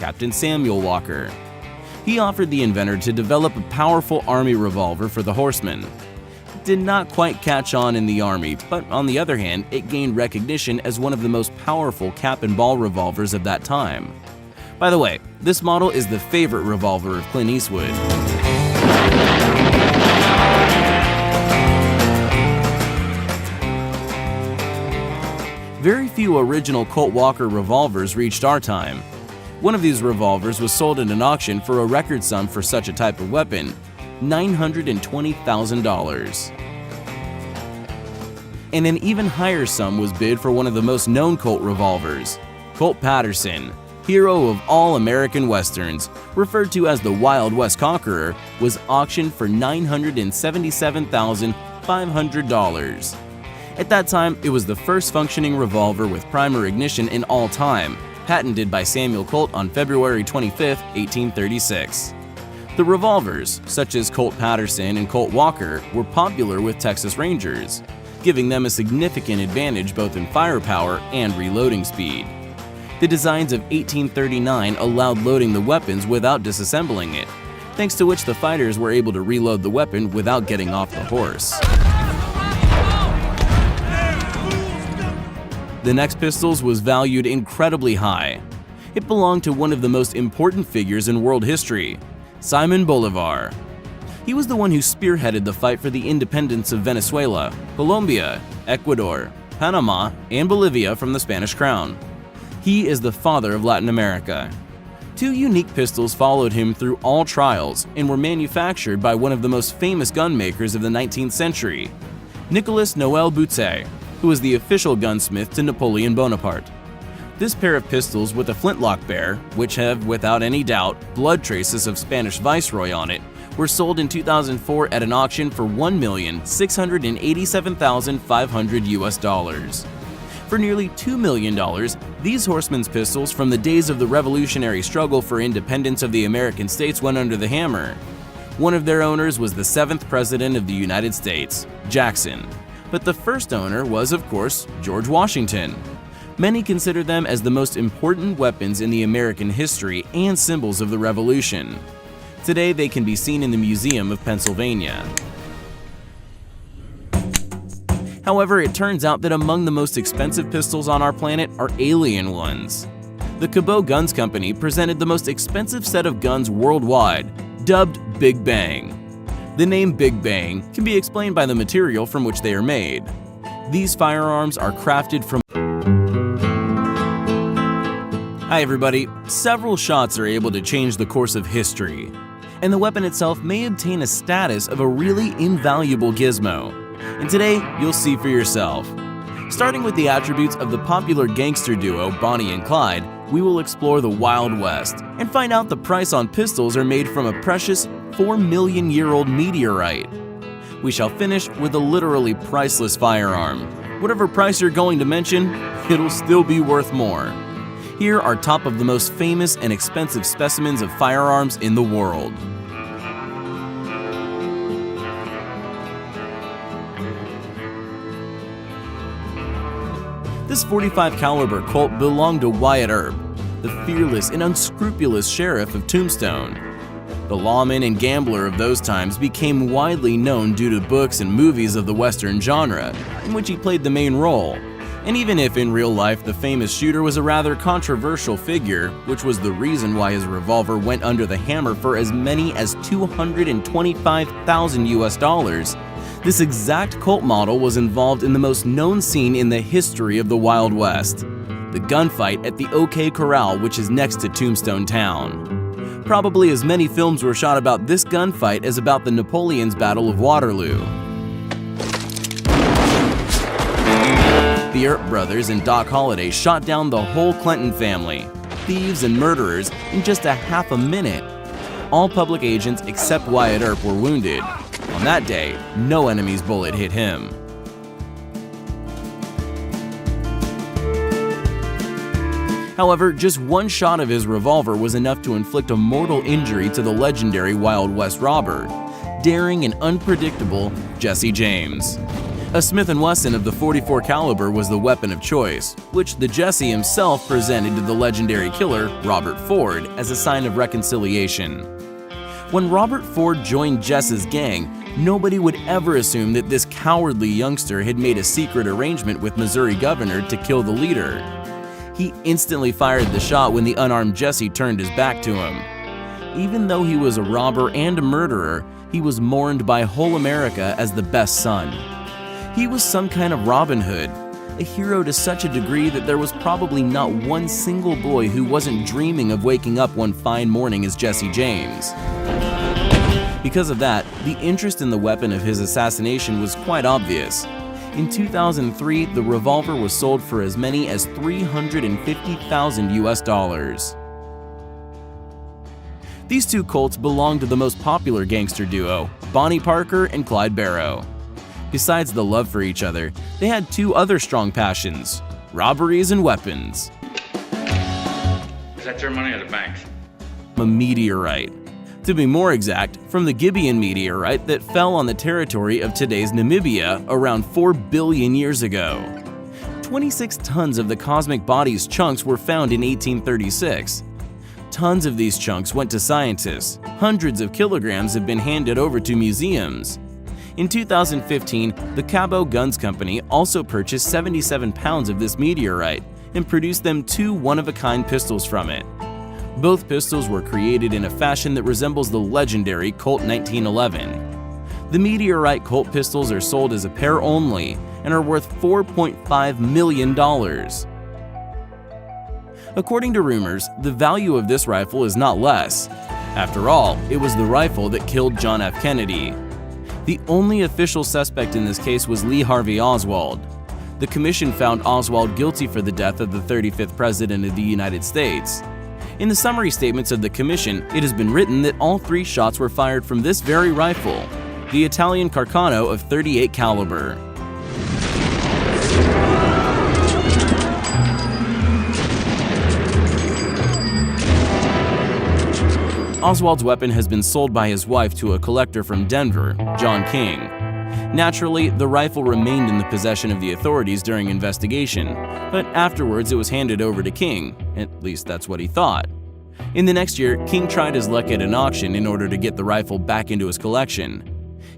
Captain Samuel Walker. He offered the inventor to develop a powerful army revolver for the horsemen. It did not quite catch on in the army, but on the other hand, it gained recognition as one of the most powerful cap and ball revolvers of that time. By the way, this model is the favorite revolver of Clint Eastwood. Very few original Colt Walker revolvers reached our time. One of these revolvers was sold at an auction for a record sum for such a type of weapon, $920,000. And an even higher sum was bid for one of the most known Colt revolvers. Colt Patterson, hero of all American Westerns, referred to as the Wild West Conqueror, was auctioned for $977,500. At that time, it was the first functioning revolver with primer ignition in all time, patented by Samuel Colt on February 25, 1836. The revolvers, such as Colt Patterson and Colt Walker, were popular with Texas Rangers, giving them a significant advantage both in firepower and reloading speed. The designs of 1839 allowed loading the weapons without disassembling it, thanks to which the fighters were able to reload the weapon without getting off the horse. The next pistols was valued incredibly high. It belonged to one of the most important figures in world history, Simon Bolivar. He was the one who spearheaded the fight for the independence of Venezuela, Colombia, Ecuador, Panama, and Bolivia from the Spanish crown. He is the father of Latin America. Two unique pistols followed him through all trials and were manufactured by one of the most famous gun makers of the 19th century, Nicolas Noel Boutet, who was the official gunsmith to Napoleon Bonaparte. This pair of pistols with a flintlock bear, which have without any doubt blood traces of Spanish viceroy on it, were sold in 2004 at an auction for $1,687,500. For nearly $2 million, these horsemen's pistols from the days of the revolutionary struggle for independence of the American states went under the hammer. One of their owners was the 7th President of the United States, Jackson. But the first owner was, of course, George Washington. Many consider them as the most important weapons in the American history and symbols of the Revolution. Today, they can be seen in the Museum of Pennsylvania. However, it turns out that among the most expensive pistols on our planet are alien ones. The Cabot Guns Company presented the most expensive set of guns worldwide, dubbed Big Bang. The name Big Bang can be explained by the material from which they are made. These firearms are crafted from... Hi everybody, several shots are able to change the course of history, and the weapon itself may obtain a status of a really invaluable gizmo. And today, you'll see for yourself. Starting with the attributes of the popular gangster duo Bonnie and Clyde, we will explore the Wild West and find out the price on pistols are made from a precious 4-million-year-old meteorite. We shall finish with a literally priceless firearm. Whatever price you're going to mention, it'll still be worth more. Here are top of the most famous and expensive specimens of firearms in the world. This .45 caliber Colt belonged to Wyatt Earp, the fearless and unscrupulous sheriff of Tombstone. The lawman and gambler of those times became widely known due to books and movies of the Western genre, in which he played the main role. And even if in real life the famous shooter was a rather controversial figure, which was the reason why his revolver went under the hammer for as many as $225,000, this exact Colt model was involved in the most known scene in the history of the Wild West, the gunfight at the OK Corral, which is next to Tombstone Town. Probably as many films were shot about this gunfight as about the Napoleon's Battle of Waterloo. The Earp brothers and Doc Holliday shot down the whole Clinton family, thieves and murderers, in just a half a minute. All public agents except Wyatt Earp were wounded. On that day, no enemy's bullet hit him. However, just one shot of his revolver was enough to inflict a mortal injury to the legendary Wild West robber, daring and unpredictable Jesse James. A Smith & Wesson of the .44 caliber was the weapon of choice, which the Jesse himself presented to the legendary killer, Robert Ford, as a sign of reconciliation. When Robert Ford joined Jess's gang, nobody would ever assume that this cowardly youngster had made a secret arrangement with Missouri governor to kill the leader. He instantly fired the shot when the unarmed Jesse turned his back to him. Even though he was a robber and a murderer, he was mourned by whole America as the best son. He was some kind of Robin Hood, a hero to such a degree that there was probably not one single boy who wasn't dreaming of waking up one fine morning as Jesse James. Because of that, the interest in the weapon of his assassination was quite obvious. In 2003, the revolver was sold for as many as $350,000 US. These two Colts belonged to the most popular gangster duo, Bonnie Parker and Clyde Barrow. Besides the love for each other, they had two other strong passions: robberies and weapons. Is that your money or the bank's? A meteorite. To be more exact, from the Gibeon meteorite that fell on the territory of today's Namibia around 4 billion years ago. 26 tons of the cosmic body's chunks were found in 1836. Tons of these chunks went to scientists. Hundreds of kilograms have been handed over to museums. In 2015, the Cabo Guns Company also purchased 77 pounds of this meteorite and produced them two one-of-a-kind pistols from it. Both pistols were created in a fashion that resembles the legendary Colt 1911. The meteorite Colt pistols are sold as a pair only and are worth $4.5 million. According to rumors, the value of this rifle is not less. After all, it was the rifle that killed John F. Kennedy. The only official suspect in this case was Lee Harvey Oswald. The commission found Oswald guilty for the death of the 35th President of the United States. In the summary statements of the commission, it has been written that all three shots were fired from this very rifle, the Italian Carcano of .38 caliber. Oswald's weapon has been sold by his wife to a collector from Denver, John King. Naturally, the rifle remained in the possession of the authorities during investigation, but afterwards it was handed over to King, at least that's what he thought. In the next year, King tried his luck at an auction in order to get the rifle back into his collection.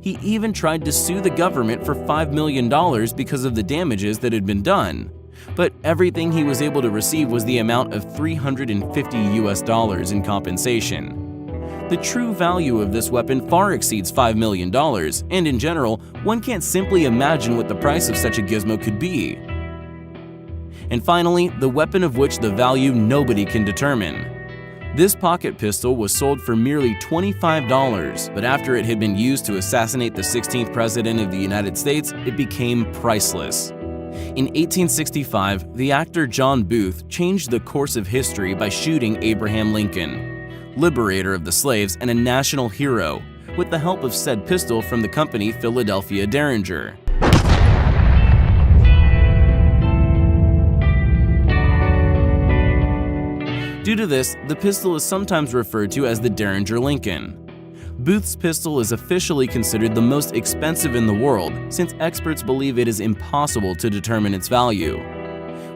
He even tried to sue the government for $5 million because of the damages that had been done. But everything he was able to receive was the amount of $350 US in compensation. The true value of this weapon far exceeds $5 million, and in general, one can't simply imagine what the price of such a gizmo could be. And finally, the weapon of which the value nobody can determine. This pocket pistol was sold for merely $25, but after it had been used to assassinate the 16th President of the United States, it became priceless. In 1865, the actor John Booth changed the course of history by shooting Abraham Lincoln, liberator of the slaves and a national hero, with the help of said pistol from the company Philadelphia Derringer. Due to this, the pistol is sometimes referred to as the Derringer Lincoln. Booth's pistol is officially considered the most expensive in the world, since experts believe it is impossible to determine its value.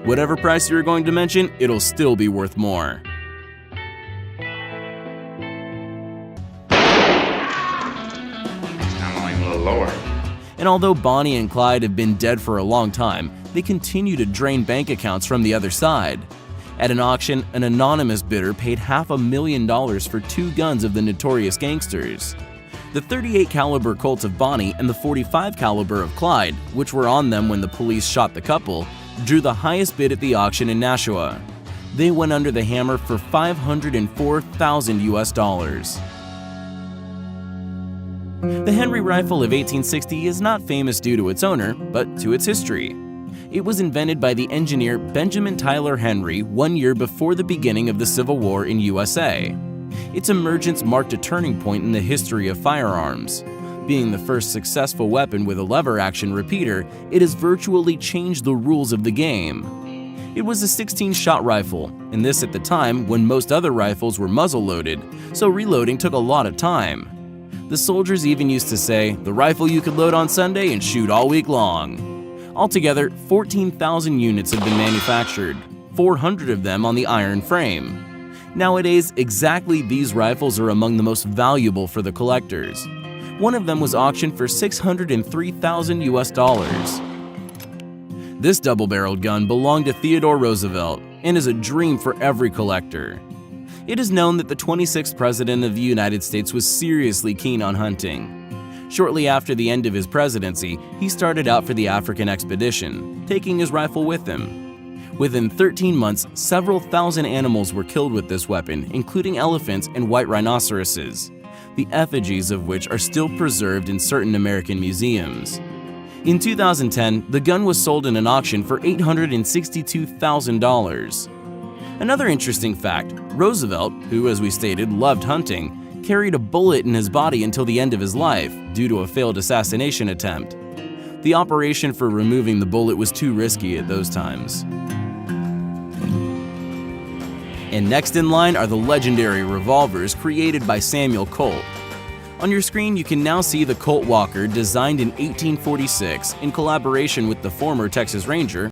Whatever price you're going to mention, it'll still be worth more. Lower. And although Bonnie and Clyde have been dead for a long time, they continue to drain bank accounts from the other side. At an auction, an anonymous bidder paid $500,000 for two guns of the notorious gangsters. The .38 caliber Colt of Bonnie and the .45 caliber of Clyde, which were on them when the police shot the couple, drew the highest bid at the auction in Nashua. They went under the hammer for $504,000 US. The Henry rifle of 1860 is not famous due to its owner, but to its history. It was invented by the engineer Benjamin Tyler Henry 1 year before the beginning of the Civil War in USA. Its emergence marked a turning point in the history of firearms. Being the first successful weapon with a lever-action repeater, it has virtually changed the rules of the game. It was a 16-shot rifle, and this at the time when most other rifles were muzzle-loaded, so reloading took a lot of time. The soldiers even used to say, "The rifle you could load on Sunday and shoot all week long." Altogether, 14,000 units have been manufactured, 400 of them on the iron frame. Nowadays, exactly these rifles are among the most valuable for the collectors. One of them was auctioned for $603,000 US. This double-barreled gun belonged to Theodore Roosevelt and is a dream for every collector. It is known that the 26th President of the United States was seriously keen on hunting. Shortly after the end of his presidency, he started out for the African expedition, taking his rifle with him. Within 13 months, several thousand animals were killed with this weapon, including elephants and white rhinoceroses, the effigies of which are still preserved in certain American museums. In 2010, the gun was sold in an auction for $862,000. Another interesting fact, Roosevelt, who as we stated loved hunting, carried a bullet in his body until the end of his life due to a failed assassination attempt. The operation for removing the bullet was too risky at those times. And next in line are the legendary revolvers created by Samuel Colt. On your screen, you can now see the Colt Walker, designed in 1846 in collaboration with the former Texas Ranger,